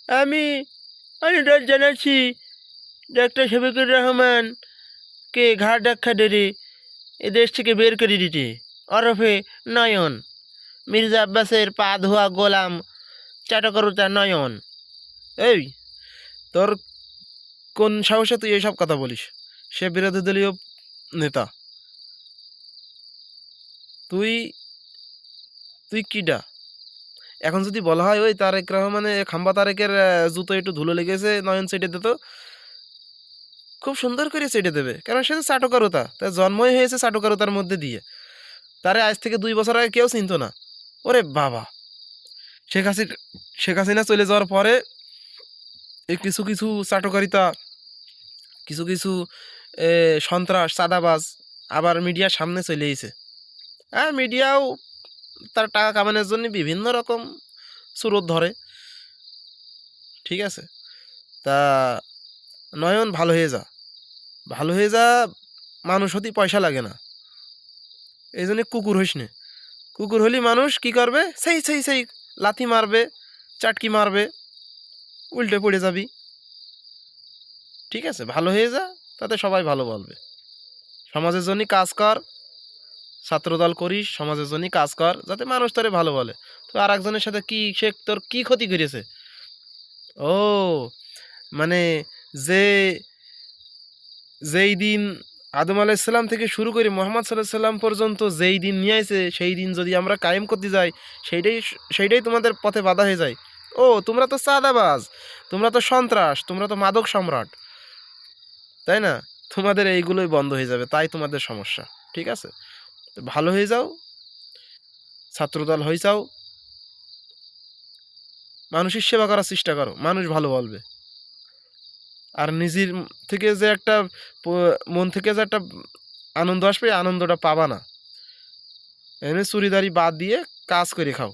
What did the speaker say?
আমি অনুরোধ জানাচ্ছি ডাক্তার শফিকুর রহমানকে ঘাড় ধাক্কা ধরে এ দেশ থেকে বের করে দিতে, ওরফে নয়ন, মির্জা আব্বাসের পা ধোয়া গোলাম চাটকরতা নয়ন। এই, তোর কোন সাহসে তুই এইসব কথা বলিস? সে বিরোধী দলীয় নেতা। তুই তুই কিডা? এখন যদি বলা হয় ওই তারেক রহমানে খাম্বা তারেকের জুতো একটু ধুলো লেগেছে, নয়ন চেটে দিত, খুব সুন্দর করে চেটে দেবে, কারণ সে তো চাটুকারতা, তার জন্মই হয়েছে চাটুকারতার মধ্যে দিয়ে। তারে আজ থেকে 2 বছর আগে কেউ চিনত না। ওরে বাবা, শেখ হাসিনা শেখ হাসিনা চলে যাওয়ার পরে এই কিছু কিছু চাটুকারিতা, কিছু কিছু সন্ত্রাস চাঁদাবাজ আবার মিডিয়ার সামনে চলে এসেছে। হ্যাঁ, মিডিয়াও তার টাকা কামানোর জন্য বিভিন্ন রকম স্রোত ধরে, ঠিক আছে। তা নয়ন, ভালো হয়ে যা, ভালো হয়ে যা। মানুষ হতে পয়সা লাগে না, এই জন্য কুকুর হইস নে। কুকুর হলি মানুষ কি করবে, সেই সেই সেই লাথি মারবে, চাটকি মারবে, উল্টে পড়ে যাবি। ঠিক আছে, ভালো হয়ে যা, তাতে সবাই ভালো বলবে। সমাজের জন্য কাজ কর, ছাত্রদল করিস, সমাজের জন্য কাজ কর, যাতে মানুষ তোরে ভালো বলে। তো আর একজনের সাথে কি, সে তোর কি ক্ষতি করেছে? ও, মানে যে যেই দিন আদম আলাইসাল্লাম থেকে শুরু করে মোহাম্মদ সাল্লাহ সাল্লাম পর্যন্ত যেই দিন নিয়ে আসে, সেই দিন যদি আমরা কায়েম করতে যাই, সেইটাই তোমাদের পথে বাধা হয়ে যায়। ও, তোমরা তো চাঁদাবাজ, তোমরা তো সন্ত্রাস, তোমরা তো মাদক সম্রাট, তাই না? তোমাদের এইগুলোই বন্ধ হয়ে যাবে, তাই তোমাদের সমস্যা। ঠিক আছে, তো ভালো হয়ে যাও, ছাত্রদল হয়ে যাও, মানুষের সেবা করার চেষ্টা করো, মানুষ ভালো বলবে। আর নিজের থেকে যে একটা মন থেকে যে একটা আনন্দ আসবে, আনন্দটা পাবা না। এমনি চুরিদারি বাদ দিয়ে কাজ করে খাও।